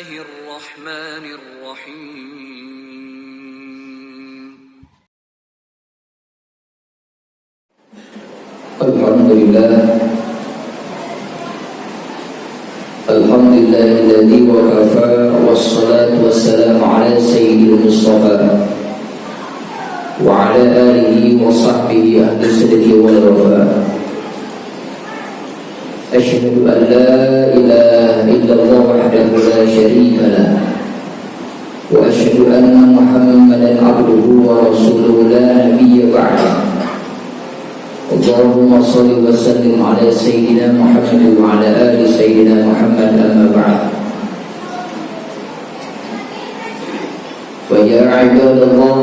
الرحمن الرحيم الحمد لله الذي وكفى والصلاة والسلام على سيد المصطفى وعلى آله وصحبه أهل الصدق والوفاء. أشهد أن لا إله إلا الله وحده لا شريك له وأشهد أن محمدا عبده ورسوله لا نبي بعده. اللهم صل وسلم على سيدنا محمد وعلى آل سيدنا محمد. أما بعد، فيا عباد الله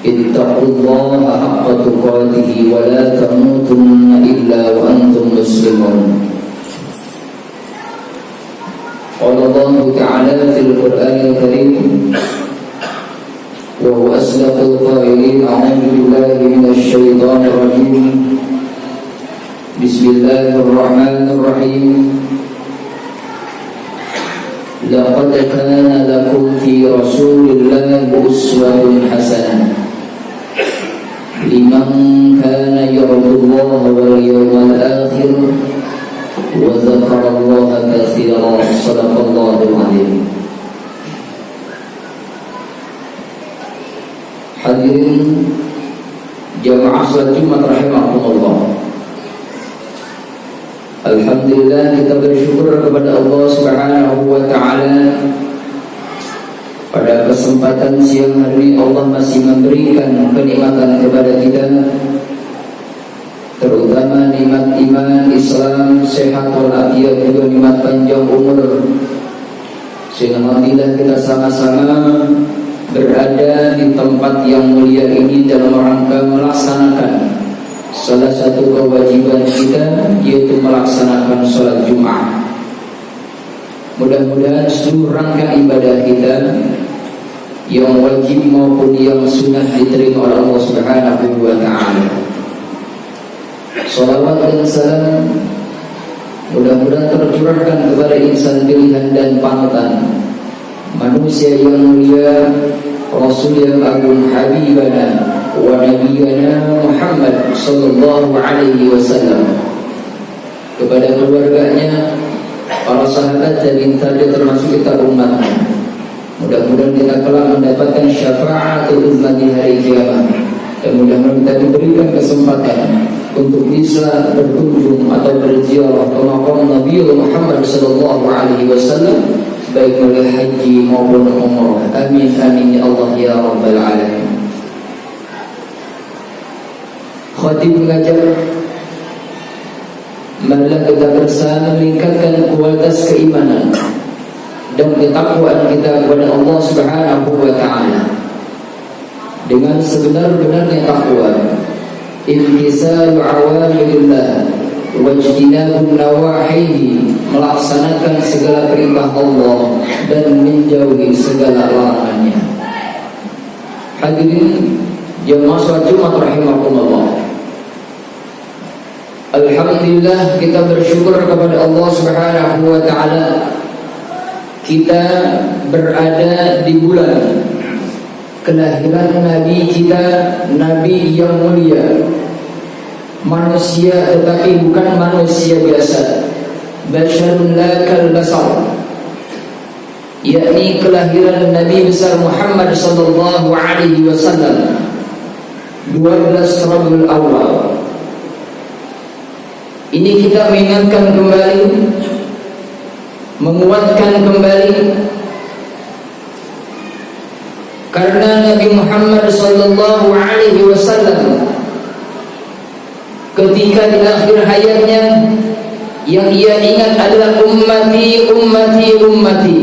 اتقوا الله حق تقاته ولا تموتن إلا وأنتم مسلمون. قال الله تعالى في القرآن الكريم وهو أصدق القائلين: أعوذ بالله من الشيطان الرجيم. بسم الله الرحمن الرحيم. لقد كان لكم في رسول الله أسوة حسنة لمن كان يرجو الله واليوم الآخر وذكر الله كثيرا. صدق الله العظيم. Hadirin jamaah salat Jumat rahimakumullah. Alhamdulillah, kita bersyukur kepada Allah Subhanahu wa taala. Pada kesempatan siang hari Allah masih memberikan kenikmatan kepada kita, terutama nikmat iman, Islam, sehat walafiat, juga nikmat panjang umur. Sehingga marilah kita sama-sama berada di tempat yang mulia ini dalam rangka melaksanakan salah satu kewajiban kita, yaitu melaksanakan sholat Jumat. Mudah-mudahan seluruh rangka ibadah kita yang wajib maupun yang sunnah diterima oleh Allah Subhanahu wa ta'ala. Salawat dan salam mudah-mudahan tercurahkan kepada insan pilihan dan panutan, manusia yang mulia, Rasul yang agung, Habibana wa Nabiyana Muhammad sallallahu alaihi wasallam, kepada keluarganya, para sahabat dan tabi'in termasuk kita umatnya. Mudah-mudahan kita kelak mendapatkan syafaatul umat di hari kiamat, dan mudah-mudahan kita diberikan kesempatan untuk bisa berkunjung atau berziarah ke makam Nabi Muhammad sallallahu alaihi wasallam, baik oleh haji maupun umrah. Amin amin ya Allah ya rabbal alamin. Khatib mengajar, marilah kita bersama meningkatkan kualitas keimanan dan ketakwaan kita kepada Allah Subhanahu wa ta'ala dengan sebenar-benarnya takwa, imtisalu awamirillah wajtinabun nawahihi, melaksanakan segala perintah Allah dan menjauhi segala larangannya. Hadirin jamaah salat Jumat rahimakumullah. Alhamdulillah, kita bersyukur kepada Allah Subhanahu wa ta'ala. Kita berada di bulan kelahiran Nabi kita, Nabi yang mulia, manusia tetapi bukan manusia biasa, basyarun la kal basar, yakni kelahiran Nabi besar Muhammad sallallahu alaihi wasallam 12 Rabiul Awal. Ini kita mengingatkan kembali, menguatkan kembali, karena Nabi Muhammad sallallahu alaihi wasallam ketika di akhir hayatnya yang ia ingat adalah ummati, ummati, ummati.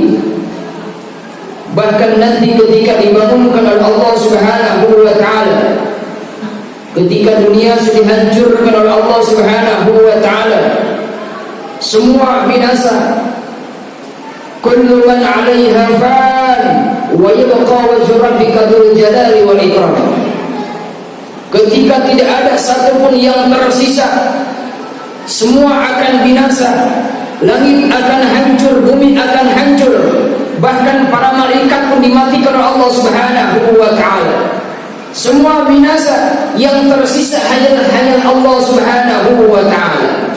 Bahkan nanti ketika dibangunkan oleh Allah Subhanahu wa ta'ala, ketika dunia sudah dihancurkan oleh Allah Subhanahu wa ta'ala, semua binasa, kullu man 'alaiha fan wa yabqa wajhu rabbika dzul jalali wal ikram. Ketika tidak ada satupun yang tersisa, semua akan binasa, langit akan hancur, bumi akan hancur, bahkan para malaikat pun dimatikan oleh Allah Subhanahu wa ta'ala. Semua binasa, yang tersisa hanya Allah Subhanahu wa ta'ala.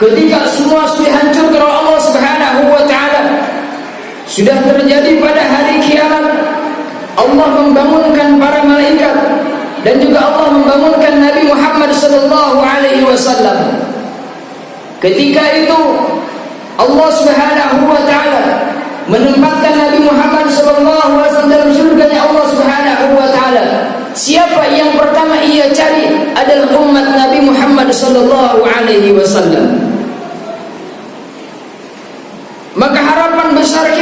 Ketika semua sudah hancur oleh Allah Subhanahu wa ta'ala, sudah terjadi pada hari kiamat, Allah membangunkan para malaikat dan juga Allah membangunkan Nabi Muhammad sallallahu alaihi wasallam. Ketika itu Allah Subhanahu wa taala menempatkan Nabi Muhammad sallallahu alaihi wasallam dalam surganya Allah Subhanahu wa taala. Siapa yang pertama ia cari adalah umat Nabi Muhammad sallallahu alaihi wasallam. Maka harapan besar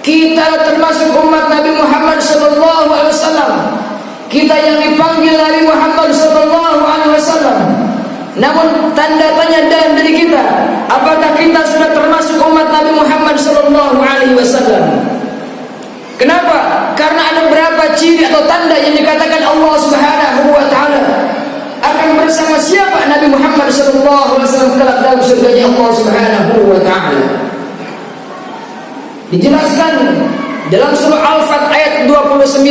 kita termasuk umat Nabi Muhammad sallallahu alaihi wasallam. Kita yang dipanggil Nabi Muhammad sallallahu alaihi wasallam. Namun tanda tanya dalam diri kita, apakah kita sudah termasuk umat Nabi Muhammad sallallahu alaihi wasallam? Kenapa? Karena ada beberapa ciri atau tanda yang dikatakan Allah Subhanahu wa taala akan bersama siapa Nabi Muhammad sallallahu alaihi wasallam kelak dalam surganya Allah Subhanahu wa taala. Dijelaskan dalam surah Al-Fat ayat 29.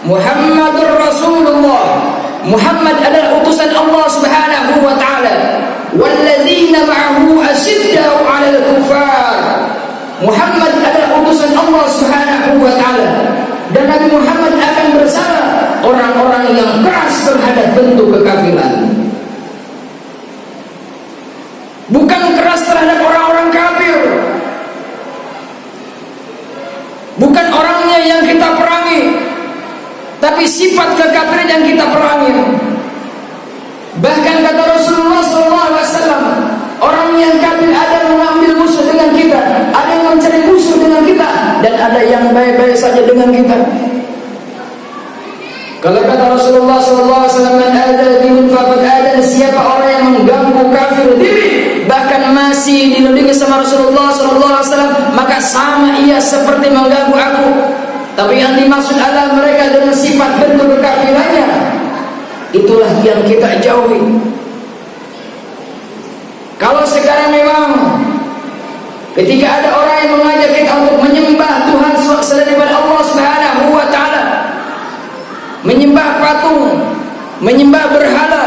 Muhammadur Rasulullah, Muhammad adalah utusan Allah Subhanahu wa taala. Walladzina ma'ahu asyiddau 'alal kuffar. Muhammad adalah utusan Allah Subhanahu wa taala, dan Nabi Muhammad akan bersama orang-orang yang keras terhadap bentuk kekafiran. Bukan keras terhadap orang-orang kafir, bukan orangnya yang kita perangi, tapi sifat kekafiran yang kita perangi. Bahkan kata Rasulullah SAW, orang yang kafir ada yang mengambil musuh dengan kita, ada yang mencari musuh dengan kita, dan ada yang baik-baik saja dengan kita. Kalau kata Rasulullah SAW, man ada dinun faqad ada, siapa orang yang mengganggu kafir diri, bahkan masih dilindungi sama Rasulullah SAW, maka sama ia seperti mengganggu aku. Tapi yang dimaksud adalah mereka dengan sifat bentuk kekafirannya, itulah yang kita jauhi. Kalau sekarang memang ketika ada orang yang mengajak kita untuk menyembah Tuhan selain daripada Allah Subhanahu wa taala, menyembah patung, menyembah berhala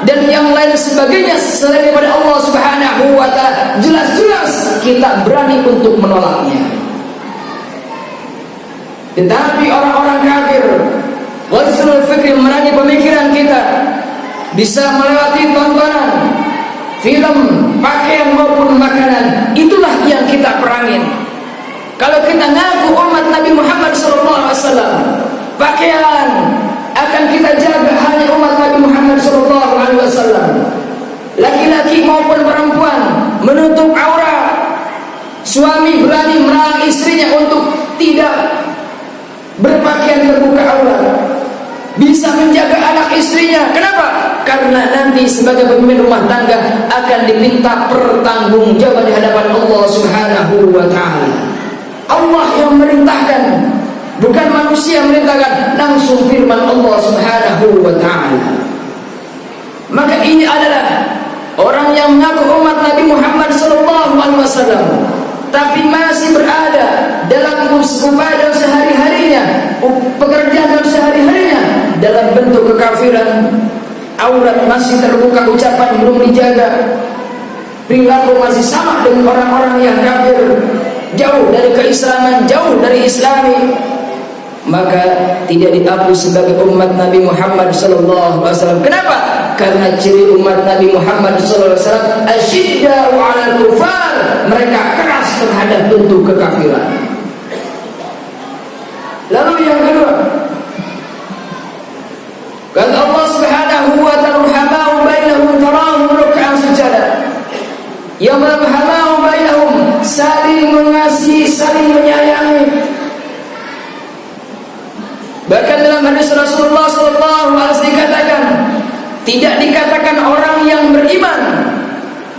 dan yang lain sebagainya selain daripada Allah Subhanahu wa taala, jelas-jelas kita berani untuk menolaknya. Tetapi orang-orang kafir Ghazul fikri, merangi pemikiran kita, bisa melewati tontonan, film, pakaian maupun makanan, itulah yang kita perangin. Kalau kita ngaku umat Nabi Muhammad SAW, pakaian akan kita jaga hanya umat Nabi Muhammad SAW. Laki-laki maupun perempuan menutup aurat. Suami berani melarang istrinya untuk tidak berpakaian terbuka aurat, bisa menjaga anak istrinya. Kenapa? Karena nanti sebagai pemimpin rumah tangga akan diminta pertanggungjawaban di hadapan Allah Subhanahu wa taala. Allah yang merintahkan, bukan manusia yang merintahkan, langsung firman Allah Subhanahu wa taala. Maka ini adalah orang yang mengaku umat Nabi Muhammad sallallahu alaihi wasallam, tapi masih berada dalam ibadah sehari-harinya, pekerjaan dalam sehari-harinya dalam bentuk kekafiran. Aurat masih terbuka, ucapan belum dijaga, perilaku masih sama dengan orang-orang yang kafir, jauh dari keislaman, jauh dari Islami, maka tidak diakui sebagai umat Nabi Muhammad SAW. Kenapa? Karena ciri umat Nabi Muhammad SAW asyiddau 'alal kufar, mereka keras terhadap bentuk kekafiran. Lalu yang kedua, kata Allah Subhanahu wa ta'ala, ruhamau bainahum tarahum ruk'an sujada. Yang ruhamau bainahum, saling mengasihi, saling menyayangi. Bahkan dalam hadis Rasulullah SAW dikatakan, tidak dikatakan orang yang beriman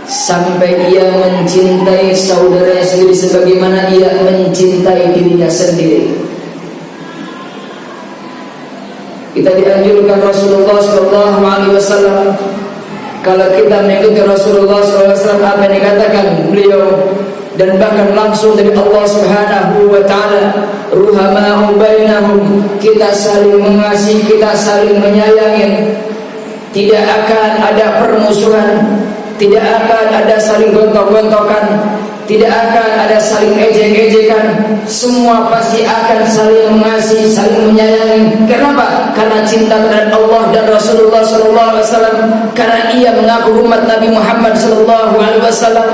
sampai ia mencintai saudaranya sendiri sebagaimana ia mencintai dirinya sendiri. Kita dianjurkan Rasulullah SAW, kalau kita mengikuti Rasulullah SAW apa yang dikatakan beliau, dan bahkan langsung dari Allah Subhanahu wa taala, ruhama'u bainahum, kita saling mengasihi, kita saling menyayangi, tidak akan ada permusuhan, tidak akan ada saling gontok-gontokan, tidak akan ada saling ejek-ejekan, semua pasti akan saling mengasihi, saling menyayangi. Kenapa? Karena cinta terhadap Allah dan Rasulullah SAW. Karena ia mengaku umat Nabi Muhammad SAW.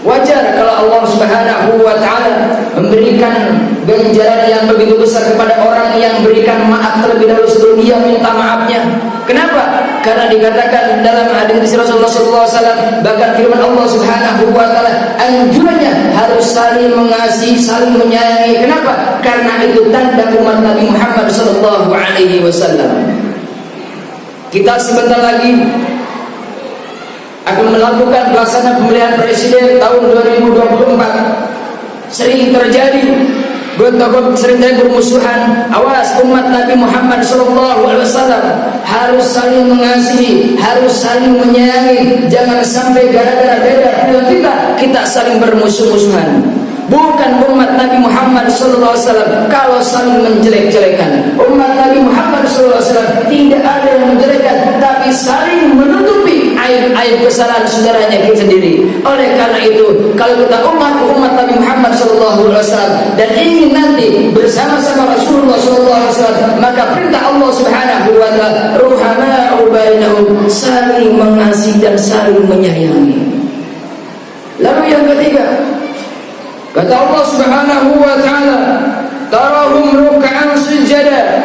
Wajar kalau Allah Subhanahu wa taala memberikan ganjaran yang begitu besar kepada orang yang berikan maaf terlebih dahulu sebelum dia minta maafnya. Kenapa? Karena dikatakan dalam hadis Rasulullah SAW, bahkan firman Allah Subhanahu wa taala, anjurannya harus saling mengasihi, saling menyayangi. Kenapa? Karena itu tanda umat Nabi Muhammad SAW. Kita sebentar lagi akan melakukan pelaksanaan pemilihan presiden tahun 2024. Sering terjadi gontok-gontok, sering terjadi permusuhan. Awas, umat Nabi Muhammad SAW harus saling mengasihi, harus saling menyayangi. Jangan sampai gara-gara beda kita saling bermusuh-musuhan. Bukan umat Nabi Muhammad SAW kalau saling menjelek-jelekan. Umat Nabi Muhammad SAW tidak ada yang menjelekkan, tapi saling menutupi aib-aib kesalahan saudaranya kita sendiri. Oleh karena itu, kalau kita umat Nabi Muhammad SAW dan ingin nanti bersama-sama Rasulullah SAW, maka perintah Allah Subhanahu wa taala, ruhama'u bainahum, saling mengasihi dan saling menyayangi. Lalu yang ketiga, kata Allah Subhanahu wa taala, tarahum ruk'an sujada.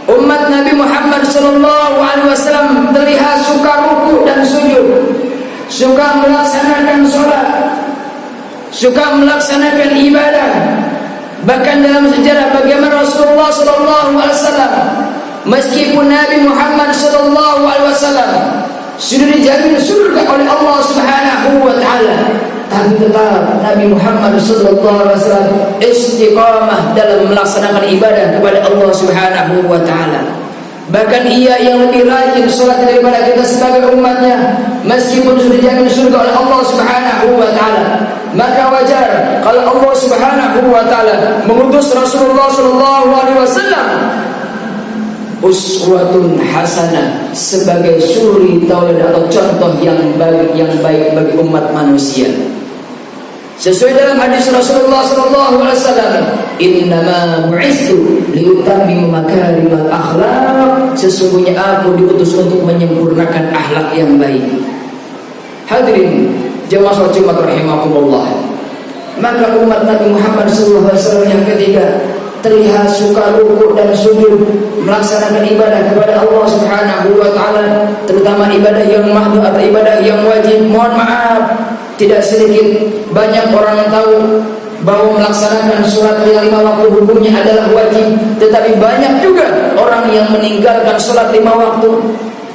Umat Nabi Muhammad sallallahu alaihi wasallam terlihat suka ruku dan sujud, suka melaksanakan salat, suka melaksanakan ibadah. Bahkan dalam sejarah bagaimana Rasulullah sallallahu alaihi wasallam, meskipun Nabi Muhammad sallallahu alaihi wasallam sudah dijamin surga oleh Allah Subhanahu wa taala, tapi tetap Nabi Muhammad SAW istiqamah dalam melaksanakan ibadah kepada Allah Subhanahu wa taala. Bahkan ia yang lebih rajin salat daripada kita sebagai umatnya, meskipun sudah dijamin surga oleh Allah Subhanahu wa taala. Maka wajar kalau Allah Subhanahu wa taala mengutus Rasulullah SAW uswatun hasanah sebagai suri tauladan atau contoh yang baik bagi umat manusia. Sesuai dalam hadis Rasulullah SAW, innama bu'istu liutammima makarimal akhlaq, sesungguhnya aku diutus untuk menyempurnakan akhlak yang baik. Hadirin jemaah salat Jumat rahimakumullah. Maka umat Nabi Muhammad SAW yang ketiga terlihat suka ruku dan sujud, melaksanakan ibadah kepada Allah Subhanahu wa taala, terutama ibadah yang mahdhu atau ibadah yang wajib. Mohon maaf, tidak sedikit banyak orang tahu bahwa melaksanakan sholat yang 5 waktu hukumnya adalah wajib, tetapi banyak juga orang yang meninggalkan sholat 5 waktu.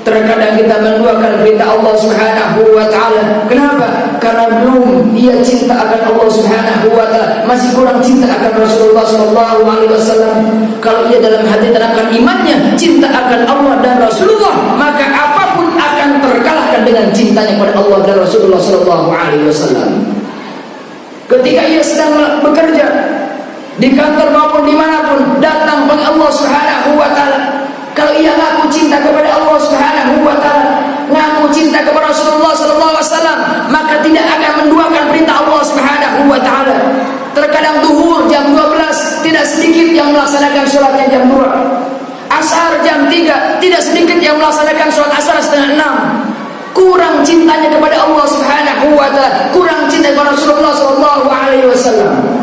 Terkadang kita menduakan perintah Allah Subhanahu wa taala. Kenapa? Karena belum ia cinta akan Allah Subhanahu wa taala, masih kurang cinta akan Rasulullah sallallahu alaihi wasallam. Kalau ia dalam hati terapkan imannya, cinta akan Allah dan Rasulullah, maka apapun akan terkalahkan dengan cintanya kepada Allah dan Rasulullah sallallahu alaihi wasallam. Ketika ia sedang bekerja di kantor maupun dimanapun, datang bagi Allah Subhanahu wa taala. Kalau ia ngaku cinta kepada Allah Subhanahu wa taala, ngaku cinta kepada Rasulullah sallallahu alaihi wasallam, maka tidak akan menduakan perintah Allah Subhanahu wa taala. Terkadang zuhur jam 12 tidak sedikit yang melaksanakan salatnya jam 2. Asar jam 3 tidak sedikit yang melaksanakan salat asar setengah 6. Kurang cintanya kepada Allah Subhanahu wa taala, kurang cinta kepada Rasulullah sallallahu alaihi wasallam.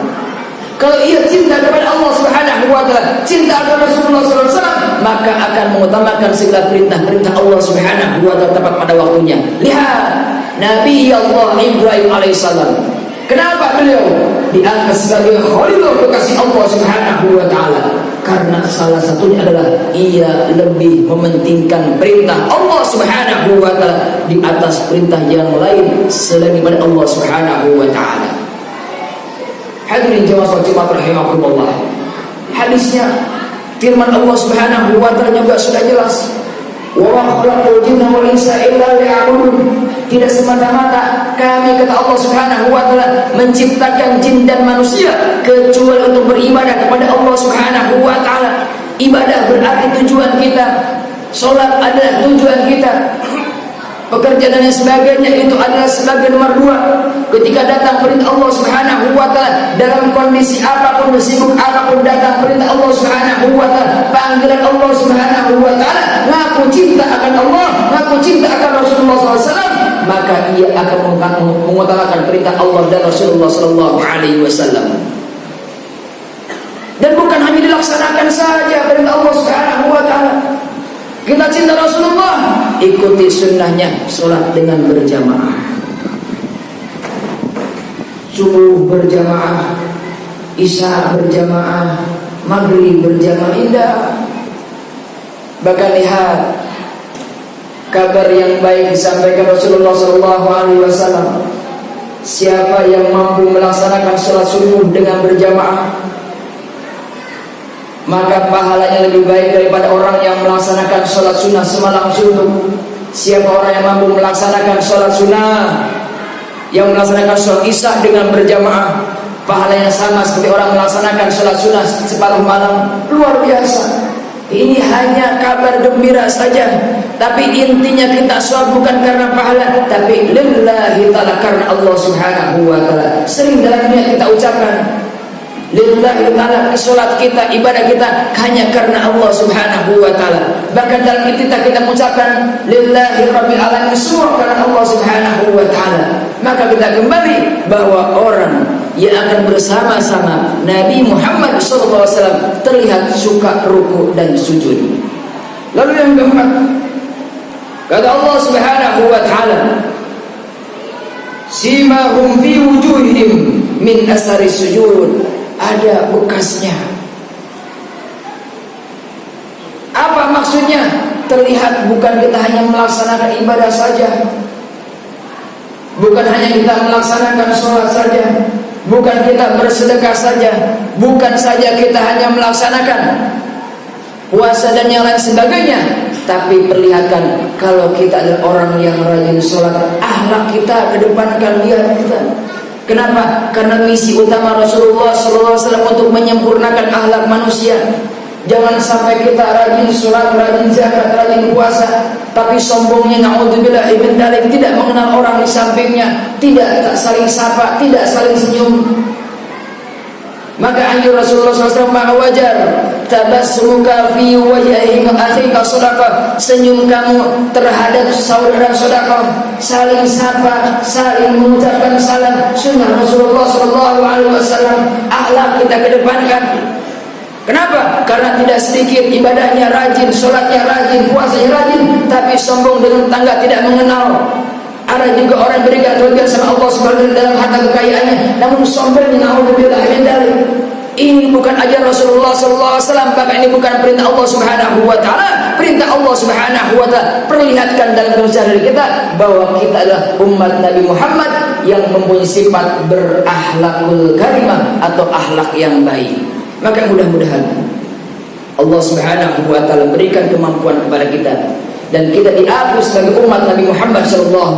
Kalau ia cinta kepada Allah Subhanahu wa taala, cinta kepada Rasulullah sallallahu alaihi wasallam, maka akan mengutamakan segala perintah-perintah Allah Subhanahu wa taala tepat pada waktunya. Lihat Nabi Allah Ibrahim alaihissalam. Kenapa beliau diangkat sebagai khalilur kekasih Allah Subhanahu wa taala? Karena salah satunya adalah ia lebih mementingkan perintah Allah Subhanahu wa taala di atas perintah yang lain selain daripada Allah Subhanahu wa taala. Hadirin jemaah salat Jumat rahimakumullah. Hadisnya Firman Allah Subhanahu wa taala juga sudah jelas, wa ma khalaqtul jinna wal insa illa liya'budun. Tidak semata-mata kami, kata Allah Subhanahu wa taala, menciptakan jin dan manusia kecuali untuk beribadah kepada Allah Subhanahu wa taala. Ibadah berarti tujuan kita, salat adalah tujuan kita, pekerjaan dan sebagainya itu adalah sebagai nomor 2. Ketika datang perintah Allah Subhanahu wa taala, dalam kondisi apapun, sibuk apapun, datang perintah Allah Subhanahu wa taala, panggilan Allah Subhanahu wa taala, ngaku cinta akan Allah, ngaku cinta akan Rasulullah SAW, maka ia akan mengutamakan perintah Allah dan Rasulullah SAW. Dan bukan hanya dilaksanakan saja perintah Allah Subhanahu wa taala. Kita cinta Rasulullah, ikuti sunnahnya, sholat dengan berjamaah, subuh berjamaah, isya berjamaah, maghrib berjamaah. Indah. Bahkan lihat kabar yang baik disampaikan Rasulullah SAW. Siapa yang mampu melaksanakan sholat subuh dengan berjamaah, maka pahalanya lebih baik daripada orang yang melaksanakan sholat sunnah semalam suntuk. Siapa orang yang mampu melaksanakan sholat sunnah, yang melaksanakan sholat isya dengan berjamaah, pahalanya sama seperti orang melaksanakan sholat sunnah separuh malam. Luar biasa. Ini hanya kabar gembira saja, tapi intinya kita sholat bukan karena pahala, tapi lillahi ta'ala, karena Allah Subhanahu wa ta'ala. Sering dalam dunia kita ucapkan lillahi ta'ala, sholat kita, ibadah kita hanya karena Allah Subhanahu wa ta'ala. Bahkan dalam kita mengucapkan lillahi rabbil alamin, semua karena Allah Subhanahu wa ta'ala. Maka kita kembali bahwa orang yang akan bersama-sama Nabi Muhammad SAW terlihat suka ruku dan sujud. Lalu yang keempat, kata Allah Subhanahu wa ta'ala, simahum fi wujuhihim min asari sujud, ada bekasnya. Apa maksudnya? Terlihat bukan kita hanya melaksanakan ibadah saja, bukan hanya kita melaksanakan sholat saja, bukan kita bersedekah saja, bukan saja kita hanya melaksanakan puasa dan yang lain sebagainya, tapi perlihatkan kalau kita adalah orang yang rajin sholat, akhlak kita kedepankan, lihat kita. Kenapa? Karena misi utama Rasulullah SAW untuk menyempurnakan akhlak manusia. Jangan sampai kita rajin sholat, rajin zakat, rajin puasa, tapi sombongnya na'udzubillahi min dzalik, tidak mengenal orang di sampingnya, tidak saling sapa, tidak saling senyum. Maka anjur Rasulullah SAW, maka wajar tabassumuka fi wajhi akhika sadaqah, senyum kamu terhadap saudara sedekah, saling sapa, saling mengucapkan salam, sunnah Rasulullah SAW. Akhlak kita kedepankan. Kenapa? Karena tidak sedikit ibadahnya rajin, sholatnya rajin, puasanya rajin, tapi sombong dengan tangga, tidak mengenal. Ada juga orang berikan kelebihan sama Allah SWT dalam harta kekayaannya, namun sombongnya na'udzubillah min dzalik. Ini bukan ajaran Rasulullah SAW, bahkan ini bukan perintah Allah Subhanahu wa ta'ala. Perintah Allah Subhanahu wa ta'ala perlihatkan dalam keseharian kita bahwa kita adalah umat Nabi Muhammad yang mempunyai sifat berakhlakul karimah atau akhlak yang baik. Maka mudah-mudahan Allah Subhanahu wa ta'ala berikan kemampuan kepada kita, dan kita diakui sebagai umat Nabi Muhammad SAW,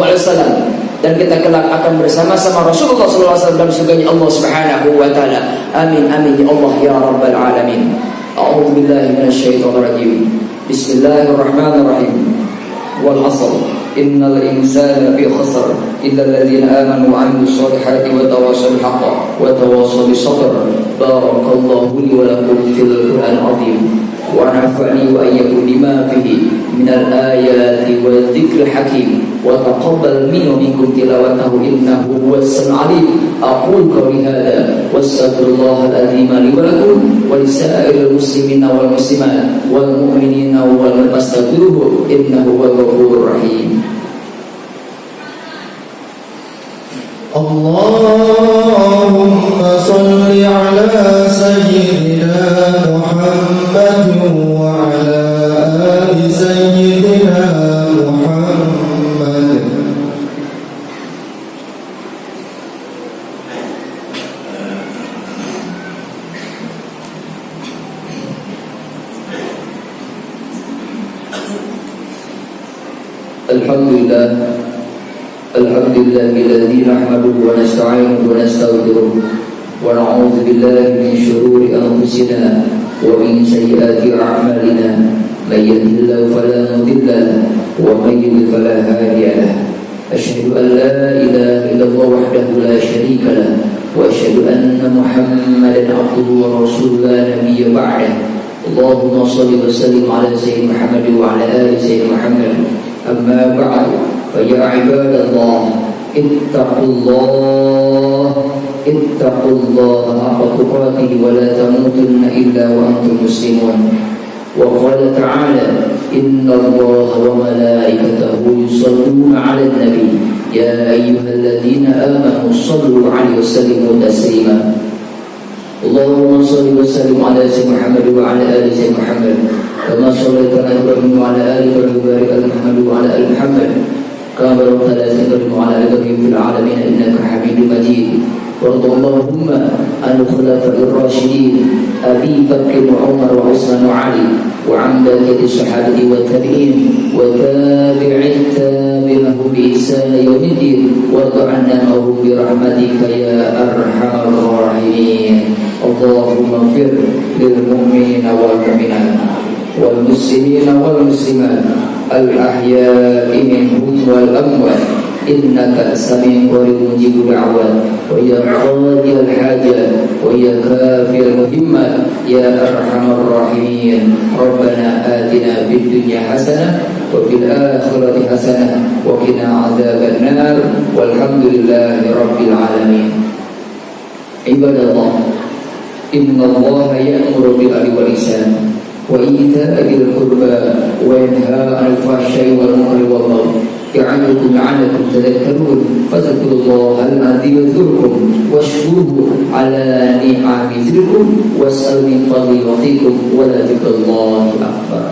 dan kita kelak akan bersama-sama Rasulullah SAW dalam surganya Allah Subhanahu wa ta'ala. Amin amin ya Allah ya rabbal alamin. A'udzu billahi minasyaitonir rajim. Bismillahirrahmanirrahim. Wal 'ashr innal insana lafi khusr illa alladziina aamanu wa 'amilus shalihati wa tawassaw bil haqqi wa tawassaw bis sabr. Barakallahu li wa lakum fil Qur'anil 'azim. ونفعني وإياكم بما فيه من الآيات والذكر الحكيم وتقبل مني ومنكم تلاوته إنه هو السميع العليم. أقول قولي هذا واستغفر الله العظيم لي ولكم ولسائر المسلمين والمسلمات والمؤمنين والمؤمنات فاستغفروه إنه هو الغفور الرحيم. اللهم صل على سيدنا محمد وعلى آل سيدنا محمد. الحمد لله الذي نحمده ونستعينه ونستغفره ونعوذ بالله من شرور أنفسنا ومن سيئات أعمالنا من يهده الله فلا مضل له ومن يضلل فلا هادي له أشهد أن لا إله إلا الله وحده لا شريك له وأشهد أن محمدا عبده ورسوله لا نبي بعده اللهم صل وسلم على سيدنا محمد وعلى آل سيدنا محمد أما بعد فيا عباد الله اتقوا الله حق تقاته ولا تموتن إلا وأنتم مسلمون وقال تعالى إن الله وملائكته يصلون على النبي يا أيها الذين آمنوا صلوا عليه وسلموا تسليما اللهم صل وسلم على سيدنا محمد وعلى آل سيدنا محمد كما صليت على إبراهيم وعلى آل إبراهيم وبارك على محمد وعلى آل محمد كما باركت على سيدنا إبراهيم وعلى آل إبراهيم في العالمين إنك حميد مجيد وارض اللهم عن الخلفاء الراشدين أبي بكر وعمر وعثمان وعلي وعن بقية الصحابة والتابعين وتابع التابعين بإحسان يوم الدين وارض عنا معهم برحمتك يا أرحم الراحمين اللهم اغفر للمؤمنين والمؤمنات والمسلمين والمسلمات الأحياء منهم والأموات إنك سميع قريب مجيب الدعوات ويا قاضي الحاجات ويا كافي المهمات يا أرحم الراحمين ربنا آتنا في الدنيا حسنة وفي الآخرة حسنة وقنا عذاب النار والحمد لله رب العالمين عباد الله إن الله يأمر بالعدل والإحسان وإيتاء ذي القربى وينهى عن الفحشاء والمنكر والبغي يعظكم لعلكم تذكرون فاذكروا الله العظيم يذكركم واشكروه على نعمه يزدكم واسألوا من فضله يعطيكم ولذكر الله أكبر.